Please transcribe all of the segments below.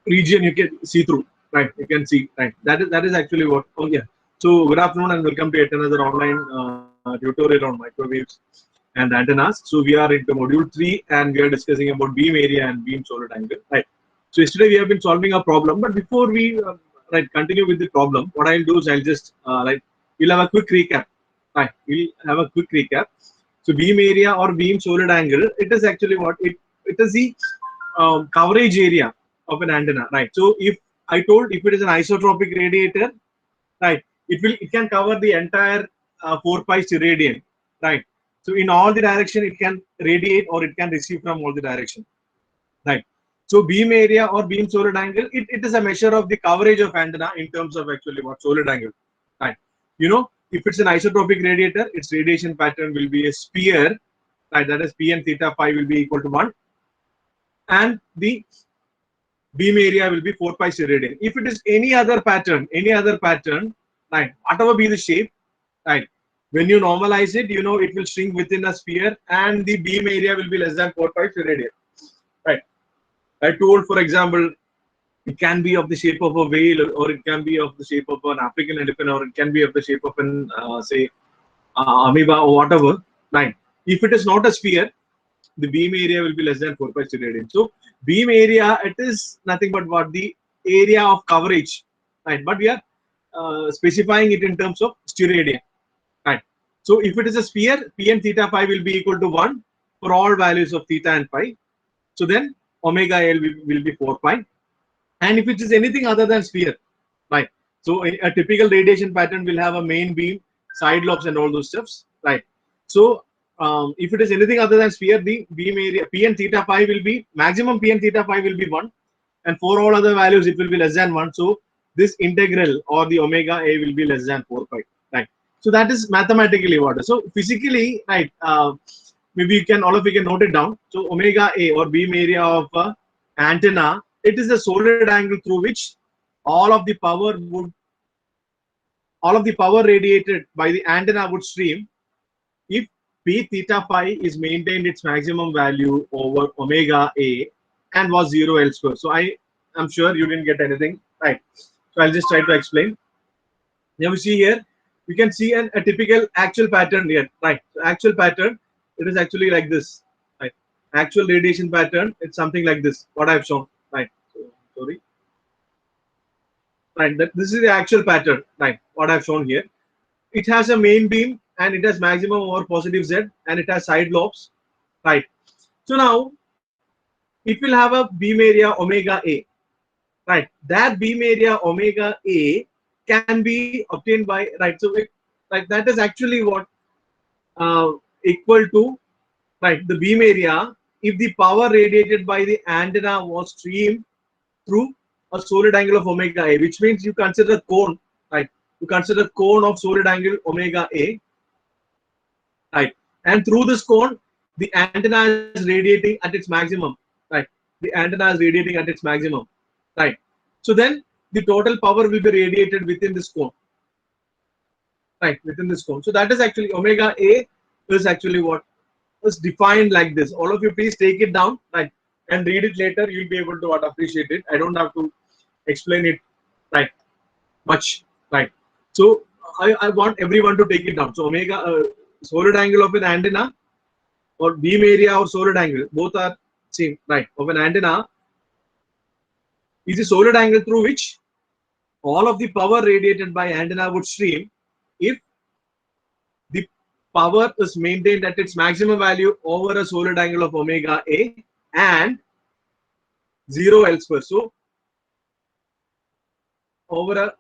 region you can see through, right? You can see, right? That is actually what. Oh yeah. So good afternoon and welcome to yet another online tutorial on microwaves and antennas. So we are into module 3 and we are discussing about beam area and beam solid angle, right? So yesterday we have been solving a problem, but before we right continue with the problem, what I'll do is I'll just we'll have a quick recap, right? We'll have a quick recap. So beam area or beam solid angle, it is actually what it is the coverage area of an antenna, right? So if I told if it is an isotropic radiator, right, it can cover the entire 4 pi steradian, right? So in all the direction it can radiate or it can receive from all the direction, right? So beam area or beam solid angle, it is a measure of the coverage of antenna in terms of actually what solid angle, right? You know, if it's an isotropic radiator, its radiation pattern will be a sphere, right? That is P and theta phi will be equal to 1, and the beam area will be 4 pi steradian. If it is any other pattern, right, whatever be the shape, right, when you normalize it, you know it will shrink within a sphere and the beam area will be less than 4 pi steradian, right? I told, for example, it can be of the shape of a whale, or it can be of the shape of an African elephant, or it can be of the shape of an say amoeba or whatever, right? If it is not a sphere, the beam area will be less than 4 pi steradian. So beam area, it is nothing but what the area of coverage, right? But we are specifying it in terms of steradian, right? So if it is a sphere, P and theta phi will be equal to 1 for all values of theta and phi. So then omega L will be 4 pi. And if it is anything other than sphere, right? So a typical radiation pattern will have a main beam, side lobes, and all those stuffs, right? So if it is anything other than sphere, the beam area P and theta phi will be maximum. P and theta phi will be 1, and for all other values it will be less than 1. So this integral or the omega A will be less than 4 pi, right? So that is mathematically what. So physically, right? Maybe you can, all of you can note it down. So omega A or beam area of antenna, it is a solid angle through which all of the power would all of the power radiated by the antenna would stream if P theta phi is maintained its maximum value over omega A and was 0 elsewhere. So I am sure you didn't get anything, right? So I'll just try to explain. Now we see here, you can see a typical actual pattern here, right? So actual pattern, it is actually like this, right? Actual radiation pattern, it's something like this, what I've shown, right? So, sorry. Right, this is the actual pattern, right? What I've shown here. It has a main beam and it has maximum over positive Z and it has side lobes, right? So now it will have a beam area omega A, right? That beam area omega A can be obtained by, right? So right, that is actually what equal to, right, the beam area if the power radiated by the antenna was streamed through a solid angle of omega A, which means you consider cone, right? You consider cone of solid angle omega A, right? And through this cone, the antenna is radiating at its maximum, right? The antenna is radiating at its maximum, right? So then the total power will be radiated within this cone, right? Within this cone. So that is actually omega A is actually what is defined like this. All of you please take it down, right, and read it later. You'll be able to appreciate it. I don't have to explain it, right, much, right? So I want everyone to take it down. So omega solid angle of an antenna or beam area or solid angle, both are same, right, of an antenna is a solid angle through which all of the power radiated by antenna would stream if the power is maintained at its maximum value over a solid angle of omega A and 0 elsewhere. So over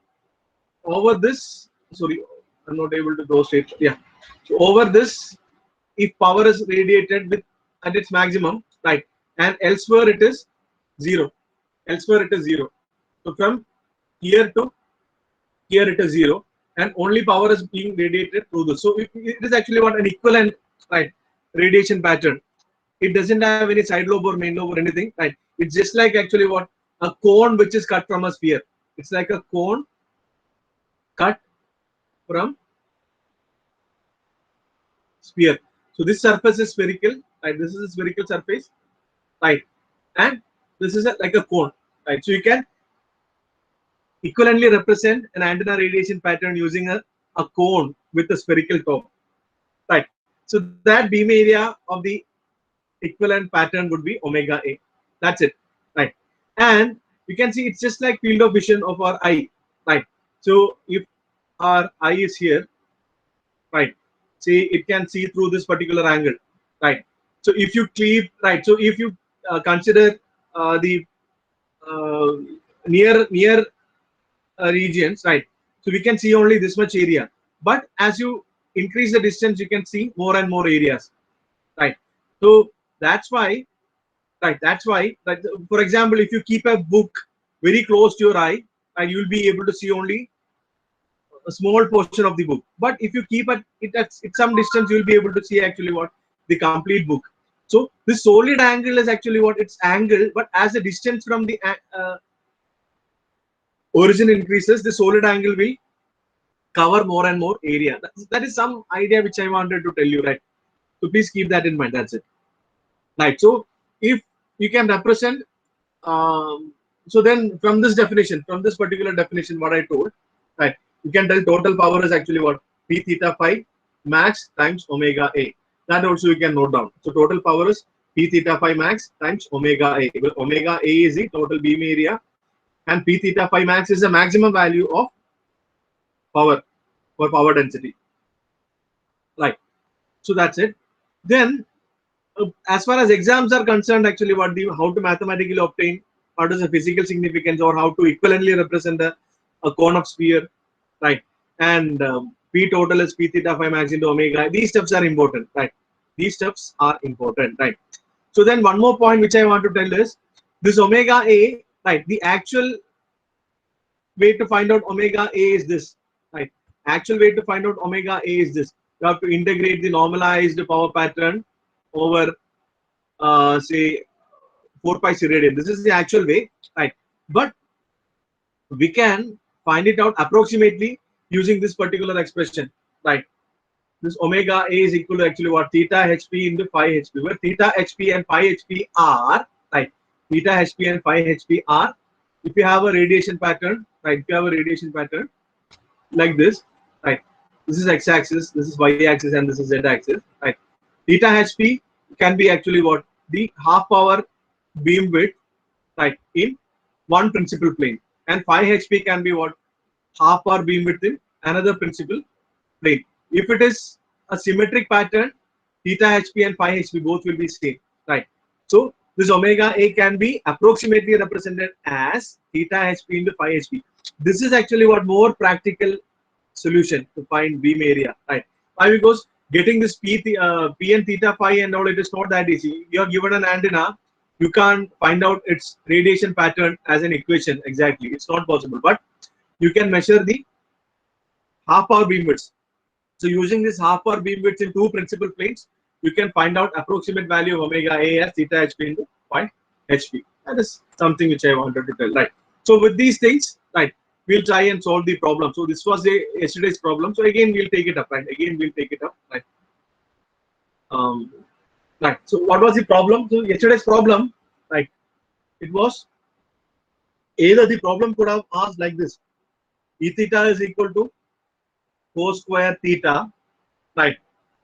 this, sorry, I'm not able to go straight. Yeah. So over this, if power is radiated with at its maximum, right, and elsewhere it is 0. Elsewhere it is 0. So from here to here it is 0, and only power is being radiated through this. So it is actually what an equivalent, right, radiation pattern. It doesn't have any side lobe or main lobe or anything, right? It's just like actually what a cone which is cut from a sphere. It's like a cone cut from sphere. So this surface is spherical, right? This is a spherical surface, right? And this is like a cone, right? So you can equivalently represent an antenna radiation pattern using a cone with a spherical top, right? So that beam area of the equivalent pattern would be omega A. That's it, right? And you can see it's just like field of vision of our eye, right? So if our eye is here, right? See, it can see through this particular angle, right? So if you keep, right? So if you consider the uh, near regions, right? So we can see only this much area, but as you increase the distance, you can see more and more areas, right? So that's why, right? That's why, like, for example, if you keep a book very close to your eye, and you'll be able to see only a small portion of the book. But if you keep it at some distance, you'll be able to see actually what the complete book. So this solid angle is actually what its angle, but as the distance from the origin increases, the solid angle will cover more and more area. That is some idea which I wanted to tell you, right? So please keep that in mind. That's it, right? So if you can represent, so then from this definition, from this particular definition, what I told, right? You can tell total power is actually what P theta phi max times omega A. That also you can note down. So total power is P theta phi max times omega A. Well, omega A is the total beam area, and P theta phi max is the maximum value of power for power density. Right. So that's it. Then, as far as exams are concerned, actually, how to mathematically obtain what is the physical significance, or how to equivalently represent a cone of sphere, right? And P total is P theta phi max into omega. These steps are important, right? These steps are important, right? So then one more point which I want to tell is this omega A, right? The actual way to find out omega A is this, right? Actual way to find out omega A is this. You have to integrate the normalized power pattern over, say, 4 pi radian. This is the actual way, right? But we can find it out approximately using this particular expression, right? This omega A is equal to actually what? Theta hp into phi hp, where theta hp and phi hp are, right? Theta hp and phi hp are, if you have a radiation pattern, right? If you have a radiation pattern like this, right? This is x-axis, this is y-axis, and this is z-axis, right? Theta hp can be actually what? The half power beam width, right, in one principal plane, and phi hp can be what? Half power beam width in another principal plane. If it is a symmetric pattern, theta hp and phi hp both will be same, right? So this omega A can be approximately represented as theta hp into phi hp. This is actually what more practical solution to find beam area, right? Why? Because getting this P and theta phi and all, it is not that easy. You are given an antenna, you can't find out its radiation pattern as an equation exactly. It's not possible, but you can measure the half power beam widths. So using this half power beam widths in two principal planes, you can find out approximate value of omega A as theta hp into phi hp. That is something which I wanted to tell, right? So with these things, right, we'll try and solve the problem. So this was yesterday's problem. So again, we'll take it up, right? Again, we'll take it up, right? Right. So what was the problem? So yesterday's problem, right? It was either the problem could have asked like this: E theta is equal to cos square theta, right?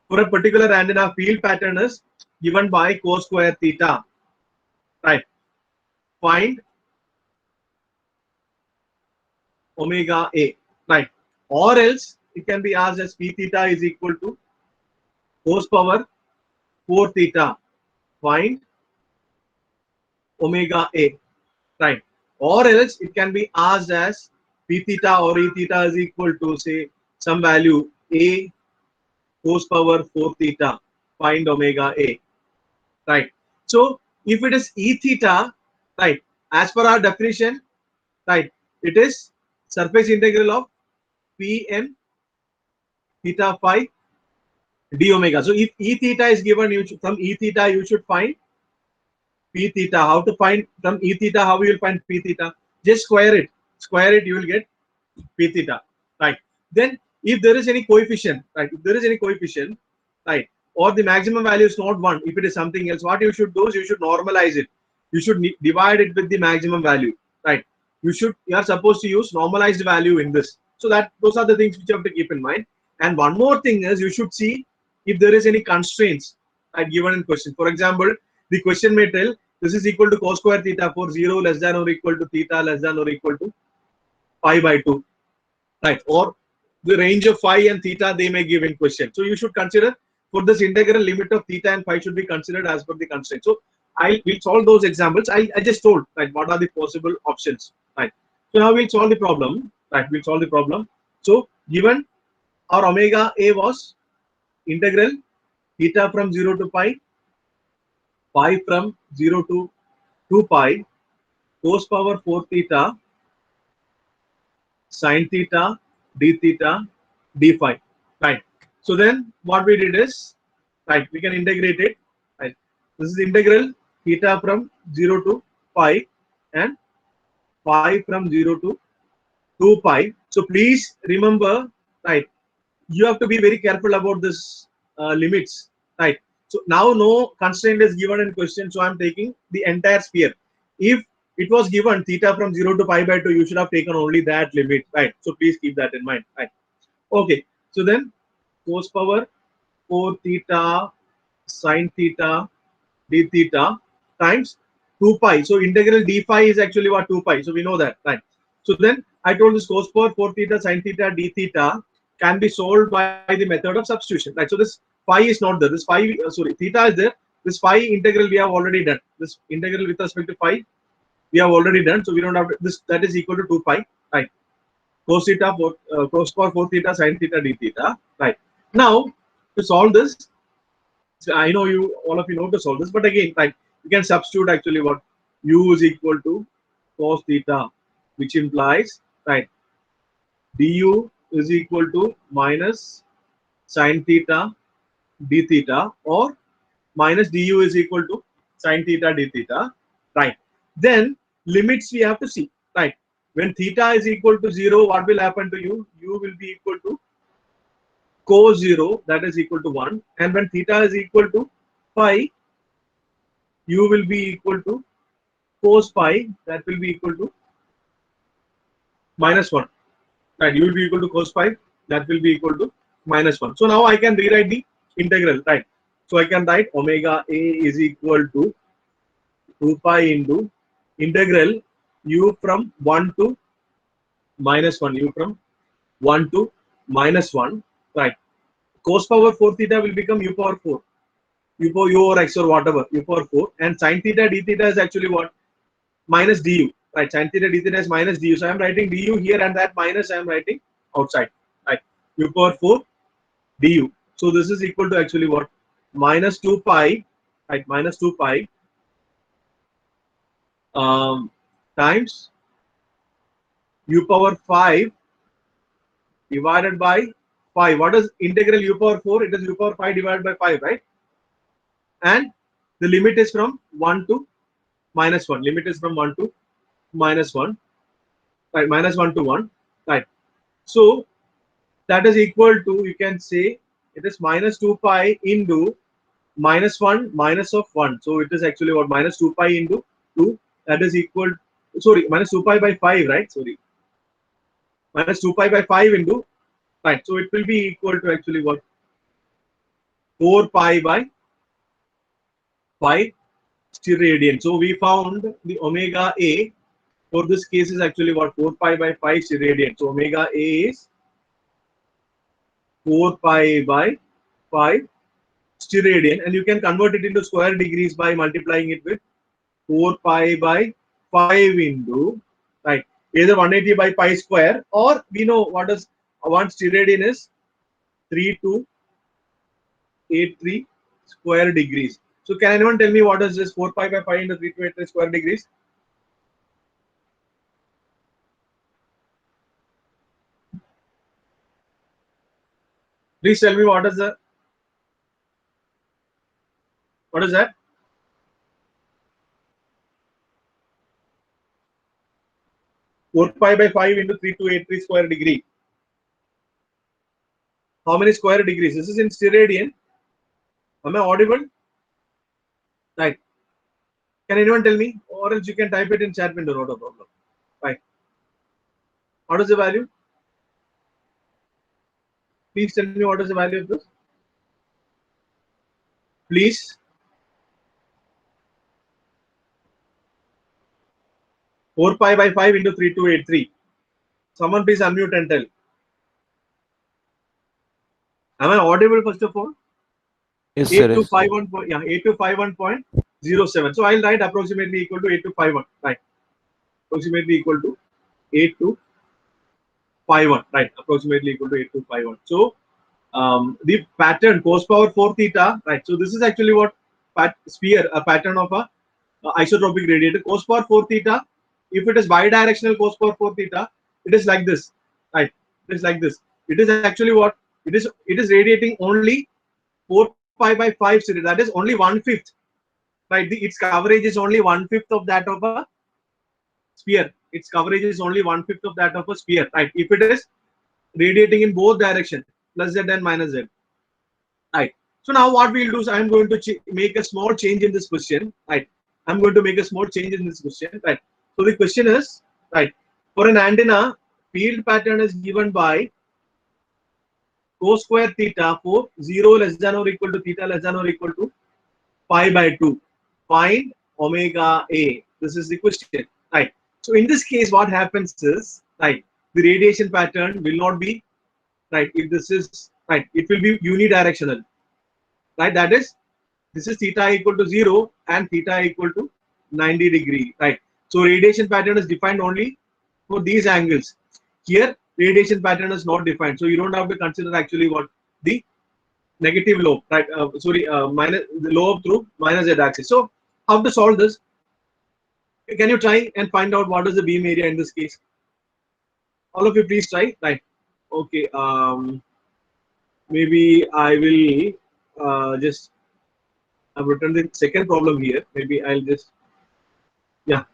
For a particular antenna, field pattern is given by cos square theta, right? Find omega A, right? Or else it can be asked as P theta is equal to cos power 4 theta. Find omega A, right? Or else it can be asked as P theta or E theta is equal to, say, some value A cos power 4 theta. Find omega A, right? So if it is E theta, right, as per our definition, right, it is surface integral of Pn theta phi d omega. So if E theta is given, from E theta you should find P theta. How to find from E theta? How you will find P theta? Just square it. Square it, you will get P theta, right? Then if there is any coefficient, right? If there is any coefficient, right, or the maximum value is not 1, if it is something else, what you should do is you should normalize it. You should divide it with the maximum value. right? You are supposed to use normalized value in this. So that those are the things which you have to keep in mind. And one more thing is you should see if there is any constraints given in question. For example, the question may tell this is equal to cos square theta for 0 less than or equal to theta less than or equal to pi by 2, right? Or the range of phi and theta they may give in question. So you should consider for this integral limit of theta and phi should be considered as per the constraint. So I will solve those examples. I just told right what are the possible options, right? So now we'll solve the problem, right? We'll solve the problem. So given our omega a was integral theta from 0 to pi, pi from 0 to 2 pi, cos power 4 theta, sin theta, d theta, d phi, right? So then what we did is, right, we can integrate it, right? This is integral theta from 0 to pi and pi from 0 to 2 pi. So please remember, right, you have to be very careful about this limits, right? So now no constraint is given in question, so I'm taking the entire sphere. If it was given theta from 0 to pi by 2, you should have taken only that limit, right? So please keep that in mind, right? Okay, so then cos power 4 theta sin theta d theta times 2 pi. So integral d phi is actually what 2 pi. So we know that, right? So then I told this cos power 4 theta sin theta d theta can be solved by the method of substitution, right? So this phi is not there. This phi, sorry, theta is there. This phi integral we have already done. This integral with respect to phi we have already done. So we don't have to, this that is equal to 2 pi, right? Cos theta for cos power 4 theta sin theta d theta, right? Now to solve this, so I know you all of you know to solve this, but again, right, you can substitute actually what u is equal to cos theta, which implies right du is equal to minus sin theta d theta or minus du is equal to sin theta d theta, right? Then limits we have to see, right? When theta is equal to 0, what will happen to you? U will be equal to cos 0, that is equal to 1, and when theta is equal to pi, u will be equal to cos pi, that will be equal to minus 1, right? U will be equal to cos pi, that will be equal to minus 1. So now I can rewrite the integral, right? So I can write omega a is equal to 2 pi into integral u from 1 to minus 1, u from 1 to minus 1, right? Cos power 4 theta will become u power 4, u power u or x or whatever, u power 4, and sin theta d theta is actually what? Minus du, right? Sin theta d theta is minus du. So I am writing du here, and that minus I am writing outside, right? U power 4 du. So this is equal to actually what? Minus 2 pi, right? Minus 2 pi times u power 5 divided by 5. What is integral u power 4? It is u power 5 divided by 5, right? And the limit is from 1 to minus 1. Limit is from 1 to minus 1, right? Minus 1 to 1, right? So that is equal to, you can say it is minus 2 pi into minus 1 minus of 1. So it is actually what? Minus 2 pi into 2, that is equal, sorry, minus 2 pi by 5, right? Sorry, minus 2 pi by 5 into, right? So it will be equal to actually what? 4 pi by 5 steradian. So we found the omega a for this case is actually what? 4 pi by 5 steradian. So omega a is 4 pi by 5 steradian, and you can convert it into square degrees by multiplying it with 4 pi by 5 into, right, either 180 by pi square, or we know what is 1 steradian is 3283 square degrees. So can anyone tell me what is this 4 pi by 5 into 3283 square degrees? Please tell me what is that? 4 pi by 5 into 3283 square degree. How many square degrees? This is in steradian. Am I audible? Right. Can anyone tell me? Or else you can type it in chat window, not a problem. What is the value? Please tell me what is the value of this. Please. 4 pi by 5 into 3283. Someone please unmute and tell. Am I audible first of all? Yes, sir. 8251. Yeah, 8251.07. So I'll write approximately equal to 8251. Right. Approximately equal to 8251. Right. Approximately equal to 8251. So the pattern cos power 4 theta. Right. So this is actually what sphere, a pattern of a isotropic radiator. Cos power 4 theta. If it is bidirectional cos power 4 theta, it is like this. Right. It is like this. It is actually what it is. It is radiating only 4 pi by 5 series. That is only 1/5. Right. Its coverage is only 1/5 of that of a sphere. Its coverage is only 1/5 of that of a sphere. Right. If it is radiating in both directions, plus z and minus z. Right. So now what we'll do is I'm going to make a small change in this question. Right. I'm going to make a small change in this question. Right. So the question is, right, for an antenna, field pattern is given by cos square theta for 0 less than or equal to theta less than or equal to pi by 2. Find omega A. This is the question. Right. So in this case, what happens is, right, the radiation pattern will not be, right, if this is, right, it will be unidirectional. Right. That is, this is theta equal to 0 and theta equal to 90 degree. Right. So radiation pattern is defined only for these angles. Here, radiation pattern is not defined. So you don't have to consider actually what the negative lobe, right? Minus the lobe through minus z axis. So how to solve this? Can you try and find out what is the beam area in this case? All of you please try. Right. Okay. Maybe I will just I've written the second problem here. Maybe I'll just, yeah.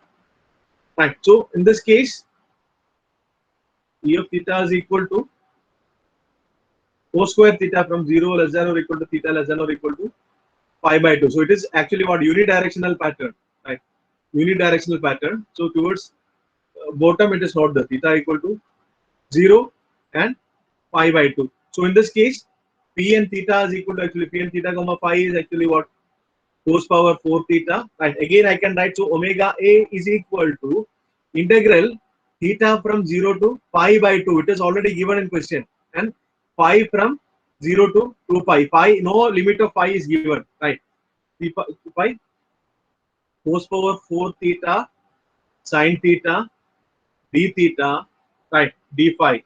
Right. So in this case, E of theta is equal to cos square theta from 0 less than or equal to theta less than or equal to pi by 2. So it is actually what unidirectional pattern, right? Unidirectional pattern. So towards bottom it is not the theta equal to 0 and pi by 2. So in this case, p and theta is equal to actually p and theta comma pi is actually what cos power 4 theta. Right. Again I can write, so omega A is equal to integral theta from 0 to pi by 2. It is already given in question, and pi from 0 to 2 pi. Pi, no limit of pi is given. Right. Pi cos power 4 theta sin theta d theta, right, d phi.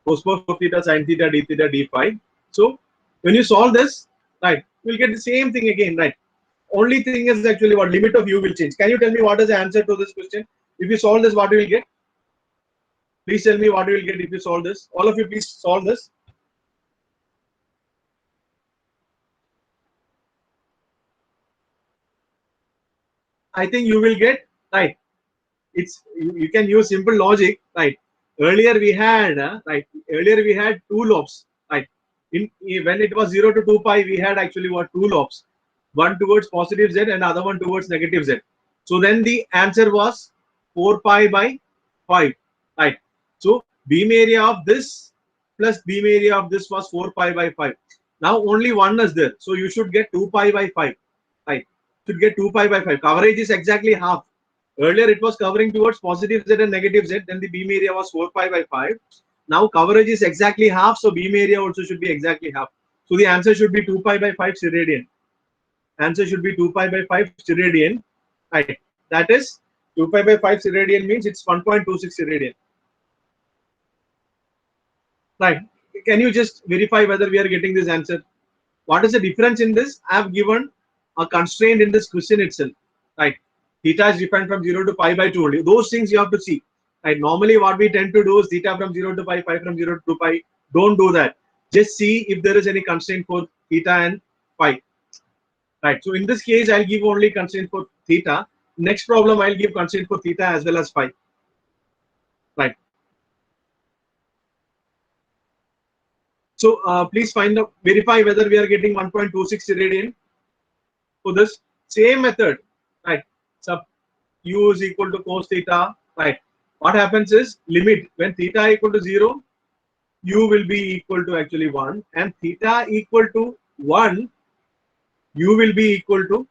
Cos power 4 theta sin theta d theta d phi. So when you solve this, right, we'll get the same thing again, right? Only thing is actually what limit of u will change. Can you tell me what is the answer to this question? If you solve this, what you will get? Please tell me what you will get if you solve this. All of you please solve this. I think you will get, right. It's you can use simple logic, right? Earlier we had two lobes, right? When it was 0 to 2 pi, we had actually what, two lobes, one towards positive z and other one towards negative z. So then the answer was 4 pi by 5, right? So beam area of this plus beam area of this was 4 pi by 5. Now only one is there, so you should get 2 pi by 5, right? Should get 2 pi by 5. Coverage is exactly half. Earlier it was covering towards positive z and negative z, then the beam area was 4 pi by 5. Now coverage is exactly half, so beam area also should be exactly half. So the answer should be 2 pi by 5 steradian. Answer should be 2 pi by 5 steradian. Right. That is 2 pi by 5 steradian means it's 1.26 steradian. Right. Can you just verify whether we are getting this answer? What is the difference in this? I have given a constraint in this question itself. Right. Theta is defined from 0 to pi by 2 only. Those things you have to see. Right. Normally what we tend to do is theta from 0 to pi, pi from 0 to 2 pi. Don't do that. Just see if there is any constraint for theta and pi. Right. So in this case, I'll give only constraint for theta. Next problem, I'll give constraint for theta as well as pi. Right. So please verify whether we are getting 1.26 steradian for this same method. Right. Sub u is equal to cos theta. Right. what happens is limit when theta equal to 0, u will be equal to actually 1, and theta equal to 1, u will be equal to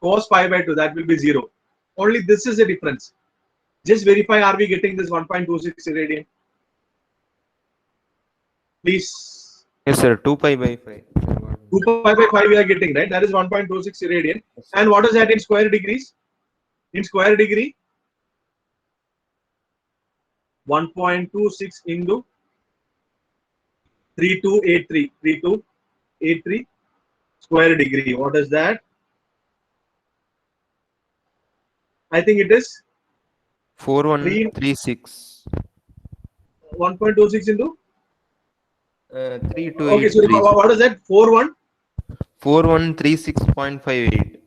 cos pi by 2, that will be 0. Only this is the difference. Just verify, are we getting this 1.26 irradian? Please. Yes, sir. 2 pi by 5. 2 pi by 5 we are getting, right? That is 1.26 irradian. Yes, And what is that in square degrees? In square degree, 1.26 into 3283. 3283 square degree. What is that? I think it is 4136. 1.26 into. Okay, so 3283. what is that? 4136. 4136.58.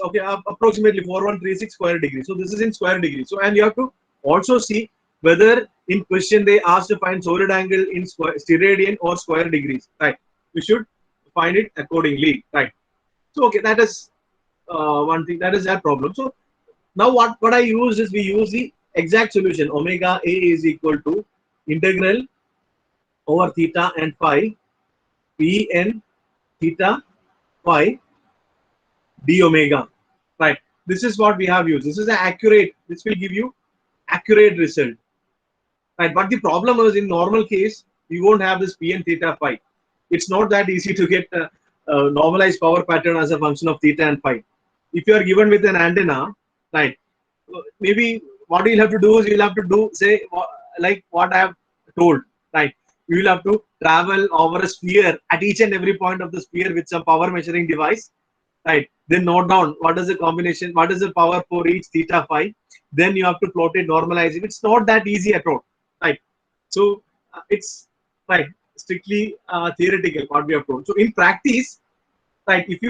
Okay, approximately 4136 square degree. So this is in square degree. So, and you have to also see whether in question they asked to find solid angle in steradian or square degrees. Right. We should find it accordingly. Right. So okay, that is one thing. That is that problem. So now what I use is we use the exact solution. Omega A is equal to integral over theta and phi p n theta phi d omega. Right. This is what we have used. This is the accurate. This will give you accurate result. Right. But the problem is in normal case we won't have this p and theta phi. It's not that easy to get a normalized power pattern as a function of theta and phi. If you are given with an antenna, right, maybe what you'll have to do is you'll have to do say like what I have told, right. You will have to travel over a sphere at each and every point of the sphere with some power measuring device, right. Then note down what is the combination, what is the power for each theta phi. Then you have to plot it, normalize it. It's not that easy at all, right. So it's right strictly theoretical what we have told. So in practice, right, if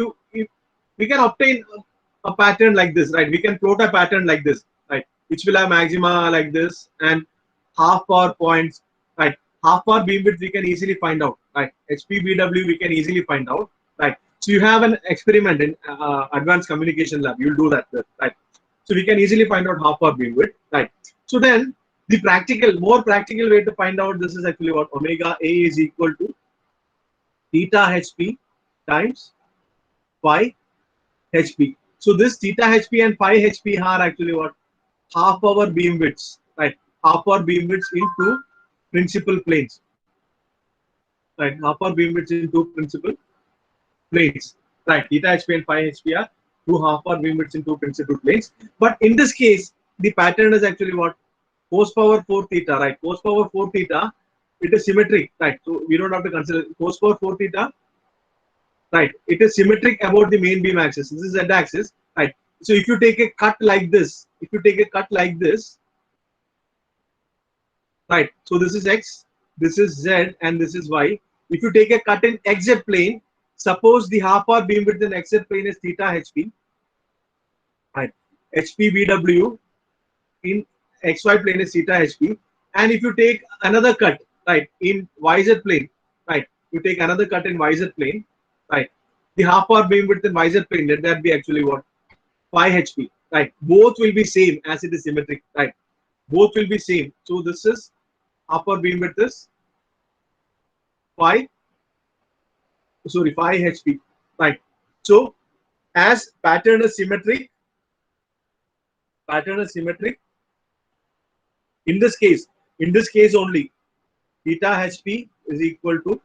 we can obtain a pattern like this, right, we can plot a pattern like this, right, which will have maxima like this and half power points, right. Half power beamwidth we can easily find out, right. HPBW we can easily find out, right. So you have an experiment in advanced communication lab, you'll do that, right. So we can easily find out half power beamwidth, right. So then the more practical way to find out this is actually what omega A is equal to theta HP times phi HP. So this theta HP and phi HP are actually what? Half power beamwidths, right? Half power beamwidths in two principal planes, right? Half power beamwidths in two principal planes, right? Theta HP and phi HP are two half power beamwidths in two principal planes. But in this case, the pattern is actually what? Cos power 4 theta, right? Cos power 4 theta, it is symmetric, right? So we don't have to consider cos power 4 theta, right? It is symmetric about the main beam axis. This is Z axis, right? So if you take a cut like this, right? So this is X, this is Z, and this is Y. If you take a cut in XZ plane, suppose the half power beamwidth in XZ plane is theta HP, right? HPBW in XY plane is theta HP, and if you take another cut, right, in YZ plane, right? You take another cut in YZ plane, right? The half power beamwidth in YZ plane, let that be actually what? Phi HP, right? Both will be same as it is symmetric, right? Both will be same. So this is upper beamwidth is phi, phi HP, right? So as pattern is symmetric, in this case only, theta HP is equal to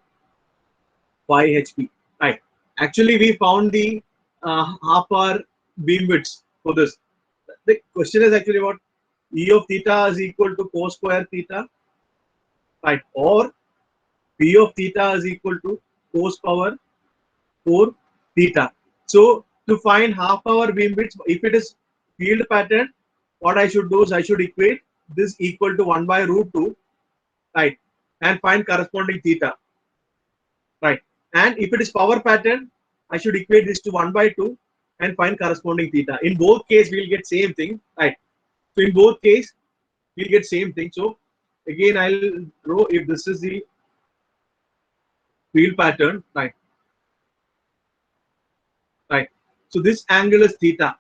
phi HP, right? Actually, we found the half hour beamwidths for this. The question is actually what? E of theta is equal to cos square theta, right? Or P of theta is equal to cos power 4 theta. So to find half hour beamwidth, if it is field pattern, what I should do is I should equate this equal to 1 by root 2, right? And find corresponding theta, right? And if it is power pattern, I should equate this to 1 by 2 and find corresponding theta. In both case, we'll get same thing, right? So in both case, we'll get same thing. So again, I'll draw if this is the field pattern, right? Right. So this angle is theta,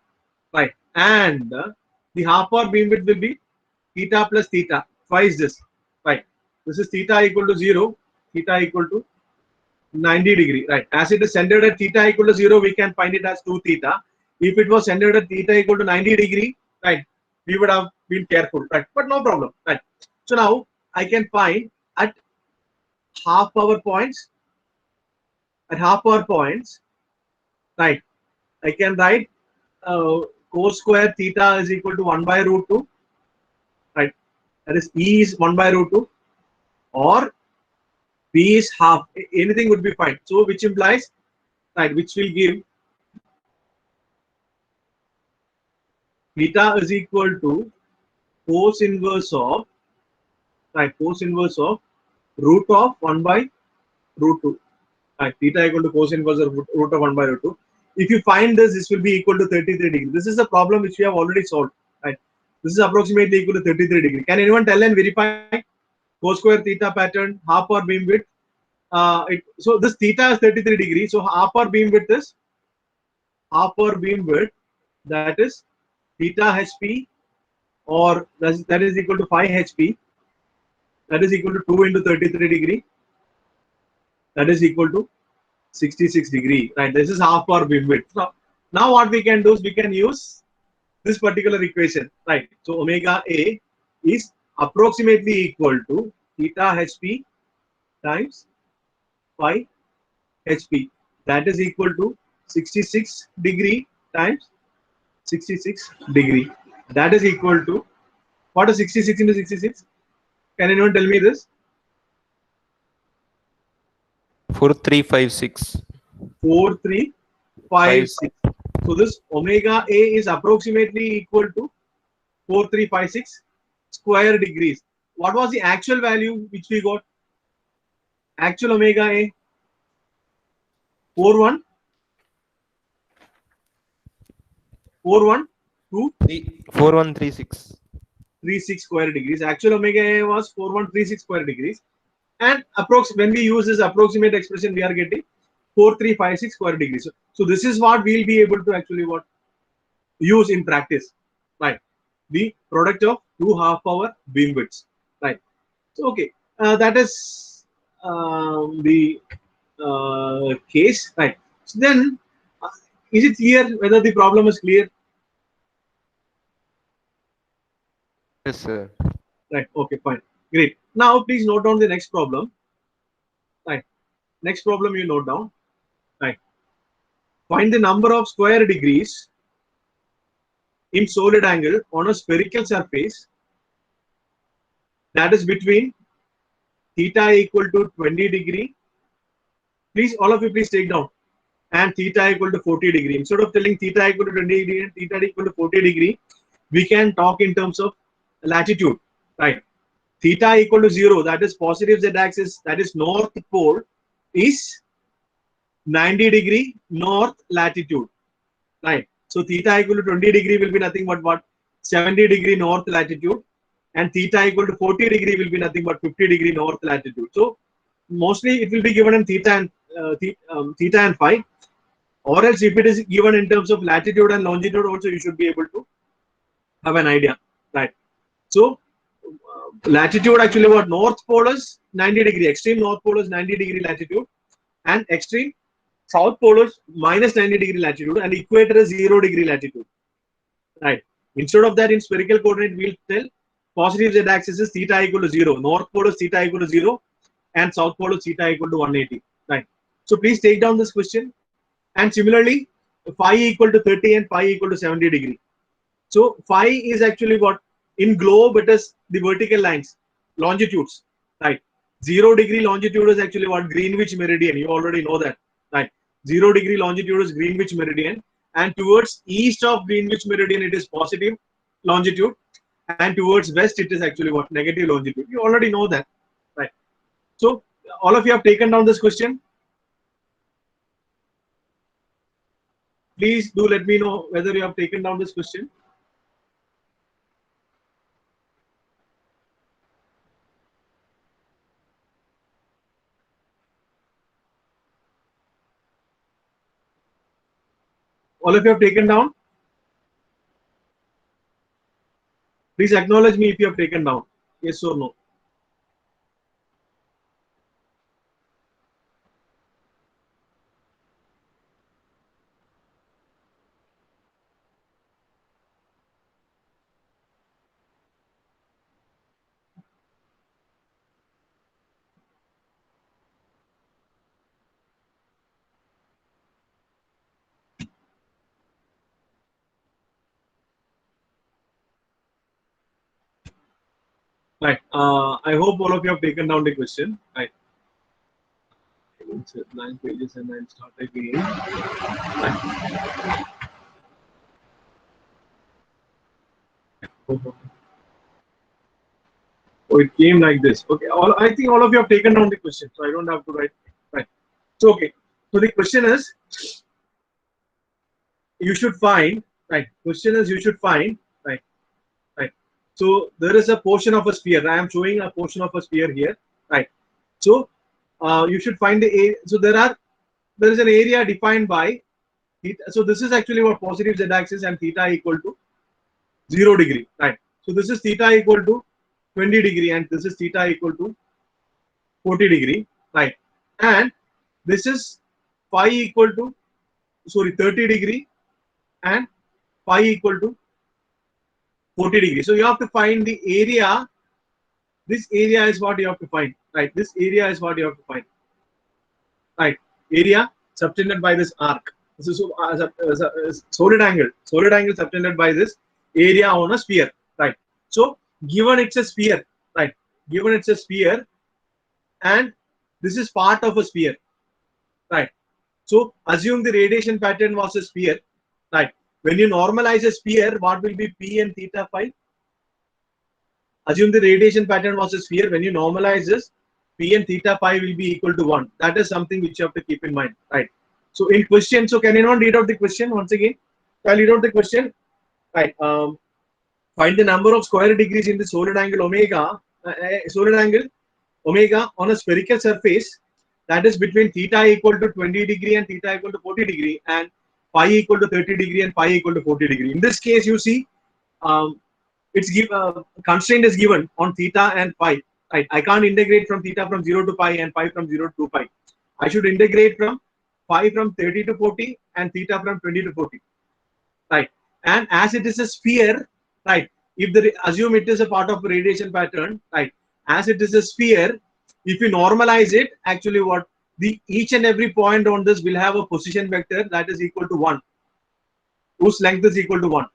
right? And the half hour beamwidth will be theta plus theta, twice this, right? This is theta equal to 0, theta equal to 90 degree, right? As it is centered at theta equal to 0, we can find it as 2 theta. If it was centered at theta equal to 90 degree, right, we would have been careful, right? But no problem, right? So now I can find at half power points, right? I can write cos square theta is equal to 1 by root 2, right? That is E is 1 by root 2, or B is half. Anything would be fine. So which implies, right, which will give theta is equal to cos inverse of, right, cos inverse of root of 1 by root 2. Right, theta equal to cos inverse of root of 1 by root 2. If you find this, this will be equal to 33 degree. This is a problem which we have already solved. Right, this is approximately equal to 33 degree. Can anyone tell and verify cos square theta pattern, half or beam width? So this theta is 33 degree. So half or beam width is half or beam width, that is theta hp, or that is equal to 5 hp, that is equal to 2 into 33 degree, that is equal to 66 degree, right? This is half or beam width. So now what we can do is we can use this particular equation, right? So omega A is approximately equal to theta hp times phi hp, that is equal to 66 degree times 66 degree, that is equal to, what is 66 into 66? Can anyone tell me this? 4356. 4356. So this omega A is approximately equal to 4356 square degrees. What was the actual value which we got? Actual omega A 41 4136. 36 square degrees. Actual omega A was 4136 square degrees. And when we use this approximate expression, we are getting 4356 square degrees. So this is what we'll be able to actually use in practice, right? The product of two half power beam widths, right? So okay, that is the case, right? So then, is it clear whether the problem is clear? Yes, sir. Right. Okay. Fine. Great. Now please note down the next problem. Right. Next problem you note down. Right. Find the number of square degrees in solid angle on a spherical surface that is between theta equal to 20 degree. Please, all of you, please take down, and theta equal to 40 degree. Instead of telling theta equal to 20 degree and theta equal to 40 degree, we can talk in terms of latitude, right? Theta equal to 0, that is positive z-axis, that is north pole, is 90 degree north latitude, right? So theta equal to 20 degree will be nothing but what? 70 degree north latitude, and theta equal to 40 degree will be nothing but 50 degree north latitude. So mostly it will be given in theta and theta and phi, or else if it is given in terms of latitude and longitude also, you should be able to have an idea, right? So latitude, actually what, north pole is 90 degree, extreme north pole is 90 degree latitude, and extreme south pole is minus 90 degree latitude, and equator is 0 degree latitude, right? Instead of that, in spherical coordinate, we'll tell positive z-axis is theta equal to 0, north pole is theta equal to 0, and south pole is theta equal to 180, right? So please take down this question. And similarly, phi equal to 30 and phi equal to 70 degree. So phi is actually what? In globe, it is the vertical lines, longitudes, right? 0 degree longitude is actually what? Greenwich meridian. You already know that, right? 0 degree longitude is Greenwich meridian, and towards east of Greenwich meridian, it is positive longitude, and towards west, it is actually what? Negative longitude. You already know that, right? So all of you have taken down this question. Please do let me know whether you have taken down this question. All of you have taken down? Please acknowledge me if you have taken down. Yes or no. Right. I hope all of you have taken down the question. Right. Insert 9 pages and then start again. Right. Oh, it came like this. Okay. I think all of you have taken down the question, so I don't have to write. Right. So okay. So the question is, you should find. Right. Question is, you should find. Right. Right. So there is a portion of a sphere. I am showing a portion of a sphere here. Right. So you should find the area. So there is an area defined by theta. So this is actually what positive z-axis and theta equal to 0 degree. Right. So this is theta equal to 20 degree and this is theta equal to 40 degree. Right. And this is phi equal to 30 degree and phi equal to 40 degree. So you have to find the area. This area is what you have to find. Right. This area is what you have to find. Right. Area subtended by this arc. This is a solid angle. Solid angle subtended by this area on a sphere. Right. So given it's a sphere. Right. Given it's a sphere and this is part of a sphere. Right. So assume the radiation pattern was a sphere. Right. When you normalize a sphere, what will be P and theta phi? Assume the radiation pattern was a sphere. When you normalize this, P and theta phi will be equal to 1. That is something which you have to keep in mind. Right. So in question, so can anyone read out the question once again? I'll read out the question. Right. Find the number of square degrees in the solid angle omega. Solid angle omega on a spherical surface that is between theta equal to 20 degree and theta equal to 40 degree and phi equal to 30 degree and phi equal to 40 degree. In this case, you see, it's constraint is given on theta and phi. Right? I can't integrate from theta from 0 to pi and phi from 0 to pi. I should integrate from phi from 30 to 40 and theta from 20 to 40. Right? And as it is a sphere, right? If the assume it is a part of a radiation pattern, right? As it is a sphere, if you normalize it, actually what the each and every point on this will have a position vector that is equal to 1, whose length is equal to 1.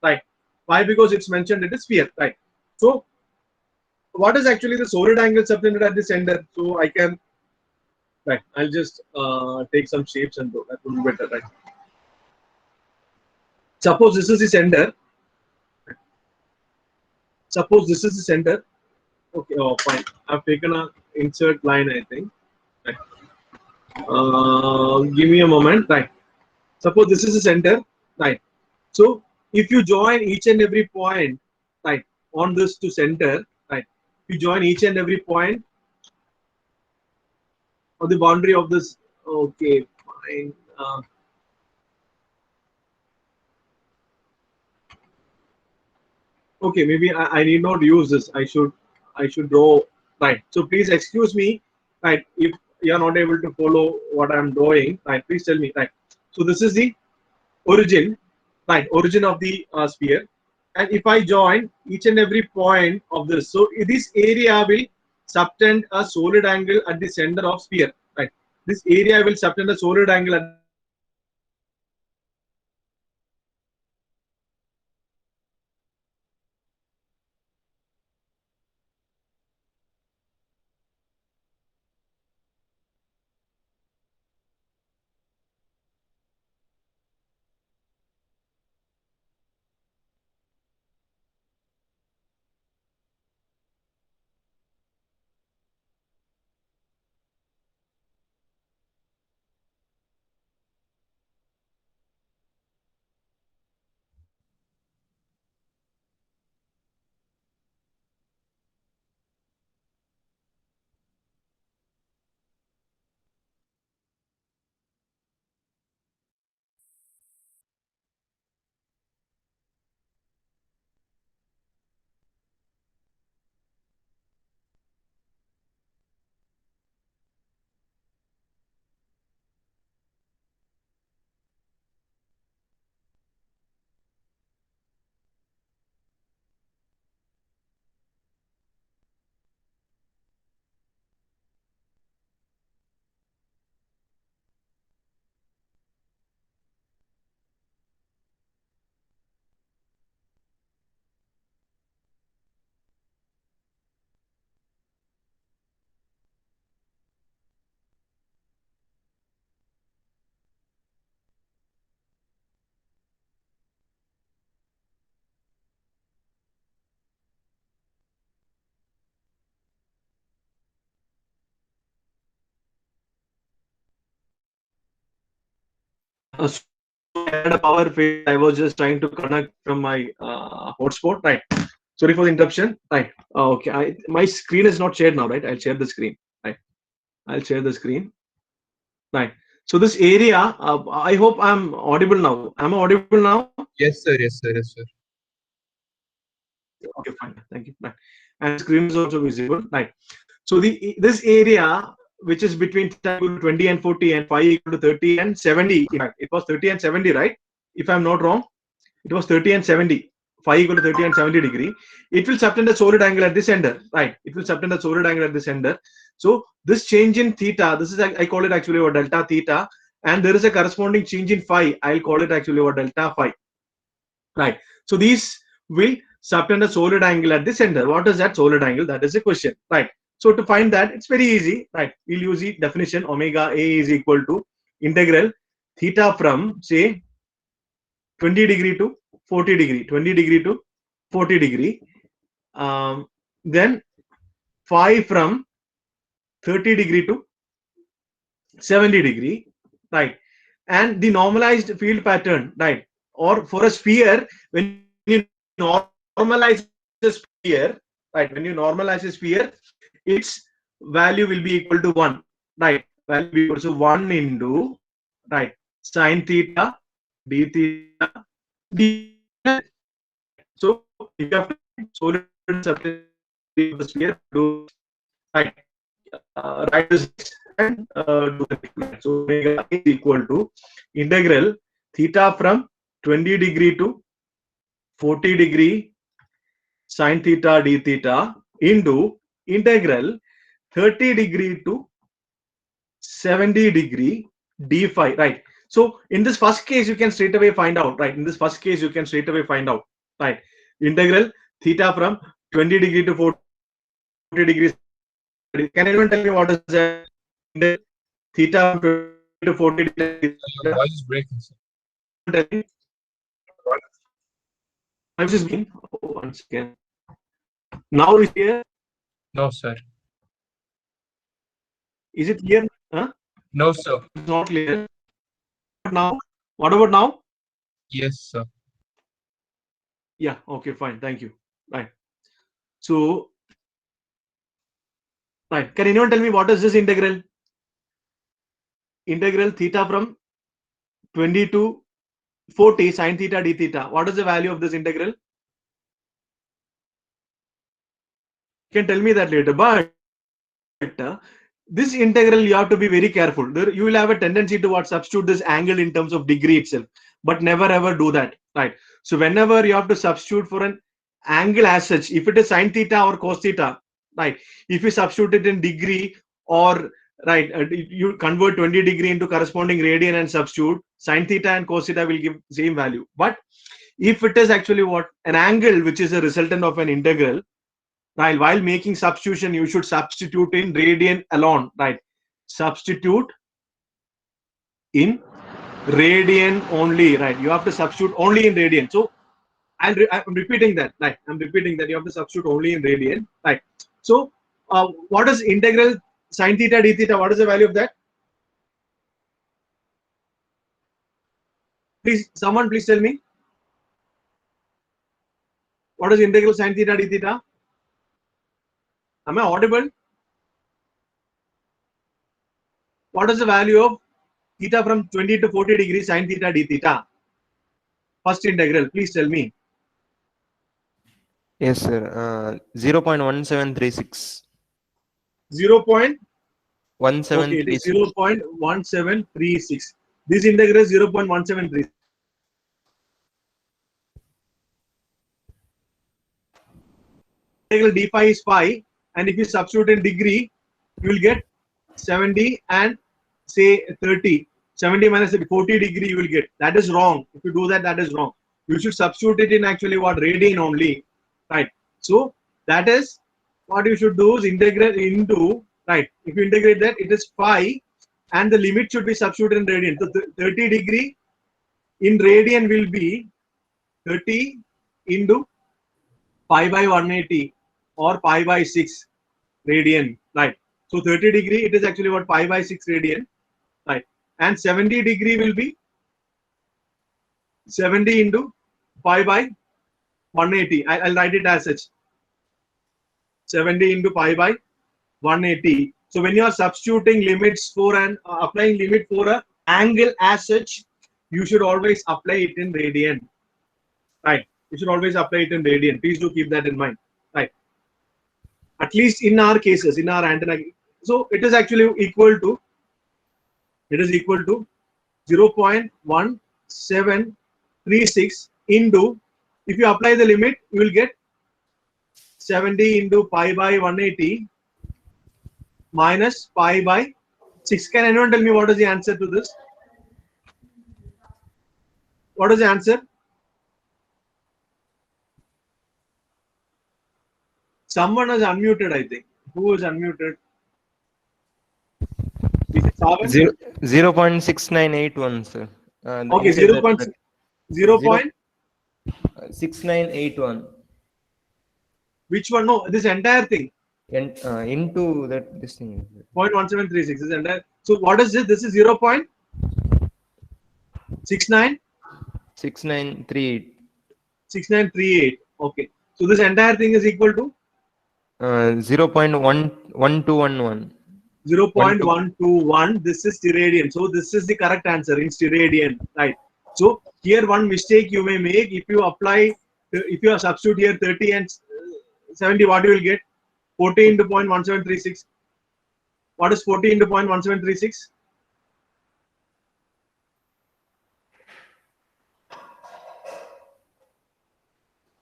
Right? Why? Because it's mentioned it is sphere. Right? So what is actually the solid angle subtended at the center? So I can, right? I'll just take some shapes and do that will be better. Right? Suppose this is the center. Suppose this is the center. Okay, oh fine. I've taken a insert line, I think. Right. Give me a moment. Right. Suppose this is the center. Right. So if you join each and every point, right, on this to center, right, if you join each and every point on the boundary of this, okay, fine. Okay, maybe I need not use this. I should draw, right. So please excuse me, right, if you are not able to follow what I'm doing, right, please tell me, right. So this is the origin, right, origin of the sphere, and if I join each and every point of this, so this area will subtend a solid angle at the center of sphere, right. This area will subtend a solid angle at So I had a power fail. I was just trying to connect from my hotspot. Right. Sorry for the interruption. Right. Okay. My screen is not shared now. Right. I'll share the screen. Right. I'll share the screen. Right. So this area, I hope I'm audible now. Am I audible now? Yes, sir. Yes, sir. Yes, sir. Okay, fine. Thank you. Right. And screen is also visible. Right. So this area which is between theta equal to 20 and 40 and phi equal to 30 and 70. In fact, it was 30 and 70, right? If I'm not wrong, it was 30 and 70. Phi equal to 30 and 70 degree. It will subtend a solid angle at the center, right? It will subtend a solid angle at the center. So this change in theta, this is I call it actually what delta theta, and there is a corresponding change in phi. I'll call it actually what delta phi, right? So these will subtend a solid angle at the center. What is that solid angle? That is the question, right? So to find that, it's very easy, right? We'll use the definition omega A is equal to integral theta from say 20 degree to 40 degree, 20 degree to 40 degree. Then phi from 30 degree to 70 degree, right? And the normalized field pattern, right? Or for a sphere, when you normalize a sphere, right? When you normalize a sphere, its value will be equal to 1, right? Value will be equal to 1 into, right, sine theta d theta d. So if you have to solid substance of the sphere, do right, write this and do the next. So omega is equal to integral theta from 20 degree to 40 degree sine theta d theta into integral 30 degree to 70 degree d phi, right? So in this first case, you can straight away find out, right? In this first case, you can straight away find out, right? Integral theta from 20 degree to 40 degrees. Can anyone tell me what is that? Theta from 20 to 40 degrees. Your voice is breaking, sir. Tell me. I was just being. Oh, one second. Now is here. No, sir. Is it clear? Huh? No, sir. It's not clear. Now, what about now? Yes, sir. Yeah. Okay. Fine. Thank you. Right. So, right. Can anyone tell me what is this integral? Integral theta from 20 to 40 sine theta d theta. What is the value of this integral? You can tell me that later. But this integral, you have to be very careful. You will have a tendency to substitute this angle in terms of degree itself, but never ever do that, right? So whenever you have to substitute for an angle as such, if it is sine theta or cos theta, right? If you substitute it in degree or right, you convert 20 degree into corresponding radian and substitute, sine theta and cos theta will give same value. But if it is actually what an angle which is a resultant of an integral, right, while making substitution, you should substitute in radian alone, right? Substitute in radian only, right? You have to substitute only in radian. So I'm repeating that, right? I'm repeating that you have to substitute only in radian, right? So what is integral sine theta d theta? What is the value of that? Please, someone please tell me. What is integral sine theta d theta? Am I audible? What is the value of theta from 20 to 40 degrees sine theta d theta? First integral, please tell me. Yes, sir. 0.1736. 0. Okay, it is 1736. 0.1736. This integral is 0.173. Integral d phi is phi, and if you substitute in degree, you will get 70 and say 30. 70 minus 40 degree you will get. That is wrong. If you do that, that is wrong. You should substitute it in actually what radian only, right? So that is what you should do is integrate into, right? If you integrate that, it is phi, and the limit should be substituted in radian. So 30 degree in radian will be 30 into pi by 180 or pi by 6 radian, right? So 30 degree, it is actually what pi by 6 radian, right? And 70 degree will be 70 into pi by 180. I'll write it as such. 70 into pi by 180. So when you are substituting limits for an applying limit for a angle as such, you should always apply it in radian. Right? You should always apply it in radian. Please do keep that in mind. Right? At least in our cases, in our antenna. So it is actually equal to 0.1736 into, if you apply the limit, you will get 70 into pi by 180 minus pi by 6. Can anyone tell me what is the answer to this? What is the answer? Someone is unmuted, I think. Who is unmuted? Is it Savan? 0.6981, sir. Okay, 6981. Which one? No, this entire thing. And into that this thing. 0.1736 is entire. So what is this? This is 0.69. 6938. 6938. Okay. So this entire thing is equal to 0.1211. 0.121. This is steradian. So this is the correct answer in steradian, right? So here one mistake you may make, if you apply, if you substitute here 30 and 70, what you will get? 40 into 0.1736. What is 40 into 0.1736?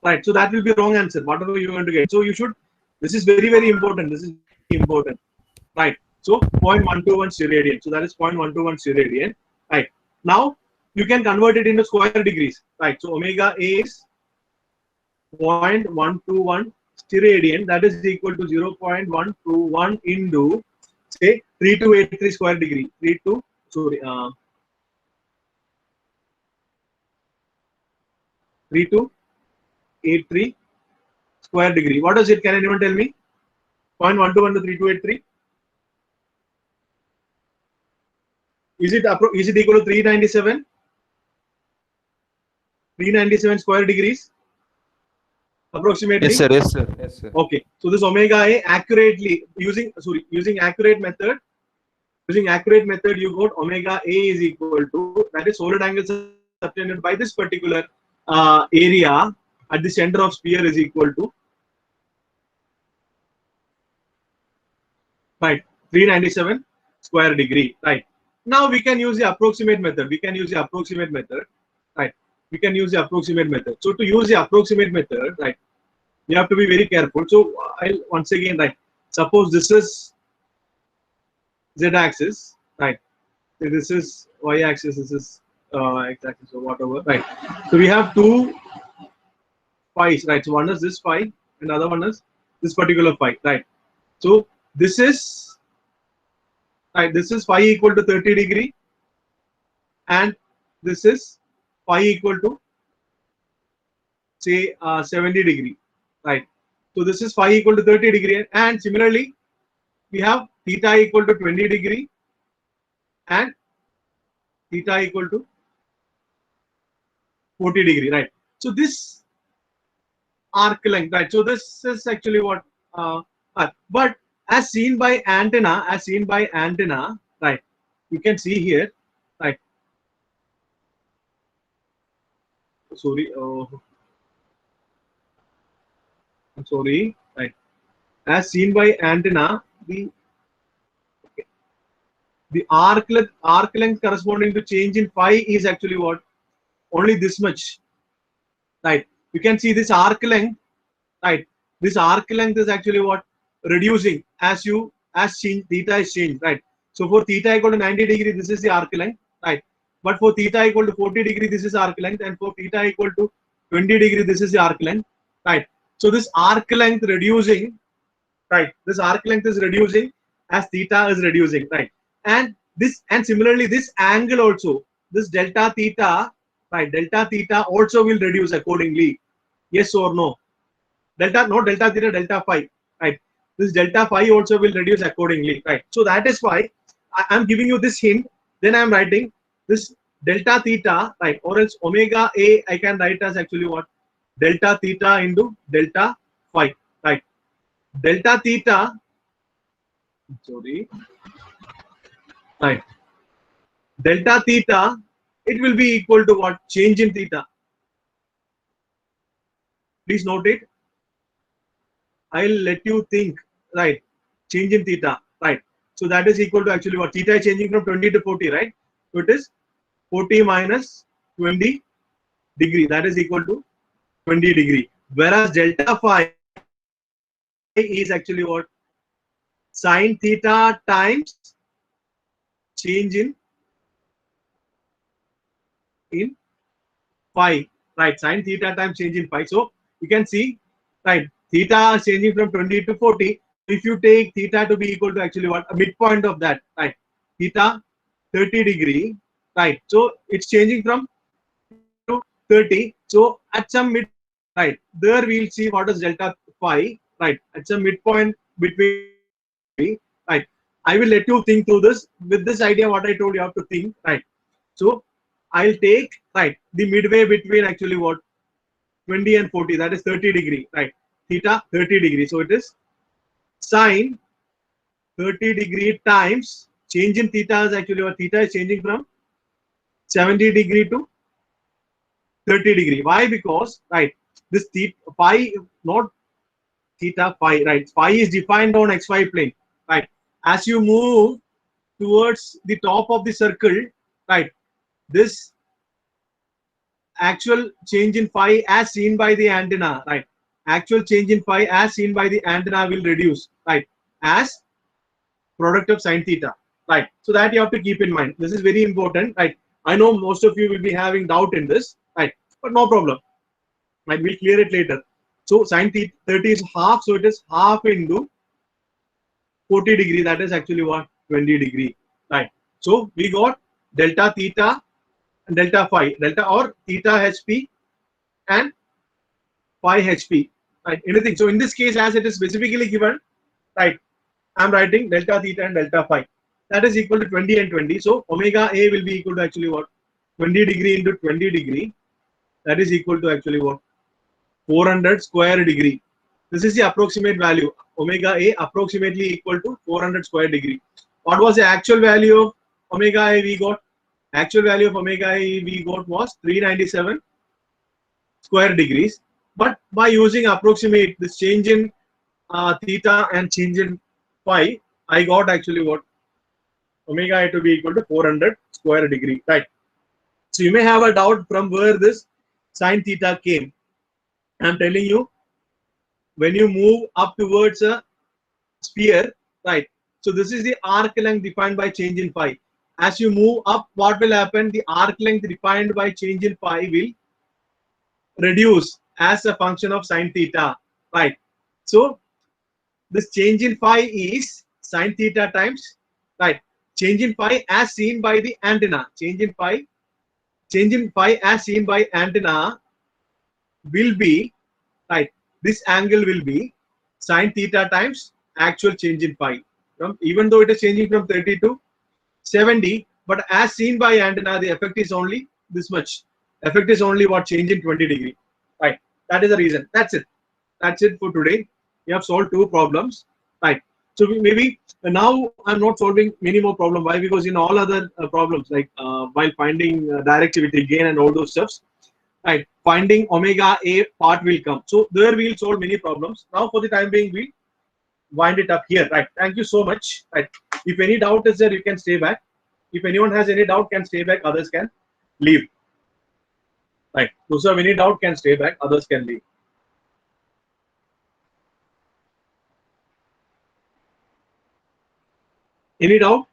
Right. So that will be a wrong answer. Whatever you want to get. So you should. This is very, very important. This is important. Right. So 0.121 steradian. So that is 0.121 steradian. Right. Now you can convert it into square degrees. Right. So omega A is 0.121 steradian. That is equal to 0.121 into, say, 3283 square degree. 3283 square degree. What is it? Can anyone tell me? 0.121 to 3283. Is it equal to 397? 397 square degrees? Approximately. Yes, sir. Yes, sir. Yes, sir. Okay. So this omega A accurately using accurate method. Using accurate method, you got omega A is equal to, that is solid angle subtended by this particular area at the center of sphere is equal to, right, 397 square degree. Right. Now we can use the approximate method. Right. We can use the approximate method. So to use the approximate method, right, you have to be very careful. So I'll once again, right, suppose this is z-axis, right? So this is y-axis. This is x-axis or whatever, right? So we have two phi's, right? So one is this phi, and other one is this particular phi, right? So this is, right, this is phi equal to 30 degree, and this is phi equal to, say, 70 degree, right? So this is phi equal to 30 degree, and similarly we have theta equal to 20 degree and theta equal to 40 degree, right? So this arc length, right? So this is actually what, but as seen by antenna, right? You can see here, right? Sorry, I'm sorry, right? As seen by antenna, the arc length corresponding to change in phi is actually what? Only this much, right? You can see this arc length, right? This arc length is actually what? Reducing as theta is changed, right? So for theta equal to 90 degree, this is the arc length, right? But for theta equal to 40 degree, this is arc length, and for theta equal to 20 degree, this is the arc length, right? So this arc length reducing, right? This arc length is reducing as theta is reducing, right? And similarly this angle also, this delta theta, right? Delta theta also will reduce accordingly. Yes or no? Delta theta, delta phi, right? This delta phi also will reduce accordingly, right? So that is why I am giving you this hint. Then I am writing this delta theta, right? Or else omega A, I can write as actually what? Delta theta into delta phi, right? Delta theta, sorry, right? Delta theta, it will be equal to what? Change in theta. Please note it. I'll let you think, right? Change in theta, right? So that is equal to actually what? Theta is changing from 20 to 40, right? So it is 40 minus 20 degree. That is equal to 20 degree. Whereas delta phi is actually what? Sine theta times change in phi, right? Sine theta times change in phi. So you can see, right? Theta is changing from 20 to 40. If you take theta to be equal to actually what? A midpoint of that, right? Theta 30 degree, right? So it's changing from to 30. So at some mid, right? There we'll see what is delta phi, right? At some midpoint between, right? I will let you think through this. With this idea, what I told you have to think, right? So I'll take, right, the midway between actually what? 20 and 40, that is 30 degree, right? Theta 30 degree. So it is sine 30 degree times change in theta is actually what? Theta is changing from 70 degree to 30 degree. Why? Because, right, this theta phi, not theta phi, right? Phi is defined on xy plane, right? As you move towards the top of the circle, right, this actual change in phi as seen by the antenna, right? Actual change in phi as seen by the antenna will reduce, right? As product of sine theta, right? So that you have to keep in mind. This is very important, right? I know most of you will be having doubt in this, right? But no problem, right? We'll clear it later. So sine theta 30 is half, so it is half into 40 degree. That is actually what? 20 degree, right? So we got delta theta and delta phi, delta or theta HP and phi HP, right? Anything. So in this case, as it is specifically given, right, I'm writing delta theta and delta phi. That is equal to 20 and 20. So omega A will be equal to actually what? 20 degree into 20 degree. That is equal to actually what? 400 square degree. This is the approximate value. Omega A approximately equal to 400 square degree. What was the actual value of omega A we got? Actual value of omega A we got was 397 square degrees. But by using approximate, this change in theta and change in phi, I got actually what? Omega A to be equal to 400 square degree, right? So you may have a doubt from where this sine theta came. I'm telling you, when you move up towards a sphere, right? So this is the arc length defined by change in phi. As you move up, what will happen? The arc length defined by change in phi will reduce as a function of sine theta, right? So this change in phi is sine theta times, right? Change in phi as seen by the antenna. Change in phi as seen by antenna will be, right? This angle will be sine theta times actual change in phi. Even though it is changing from 30 to 70, but as seen by antenna, the effect is only this much. Effect is only what? Change in 20 degree, right? That is the reason. That's it. That's it for today. We have solved 2 problems, right? So maybe now I'm not solving many more problems. Why? Because in all other problems, like while finding directivity gain and all those stuffs, right? Finding omega A part will come. So there we'll solve many problems. Now for the time being, we'll wind it up here, right? Thank you so much, right? If any doubt is there, you can stay back. If anyone has any doubt, can stay back. Others can leave, right? Those who have any doubt can stay back. Others can leave. Any doubt?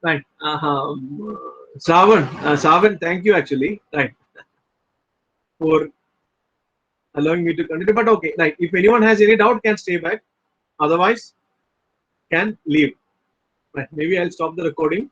Right. Savan, thank you actually, right, for allowing me to continue. But okay, like if anyone has any doubt, can stay back. Otherwise, can leave. Right. Maybe I'll stop the recording.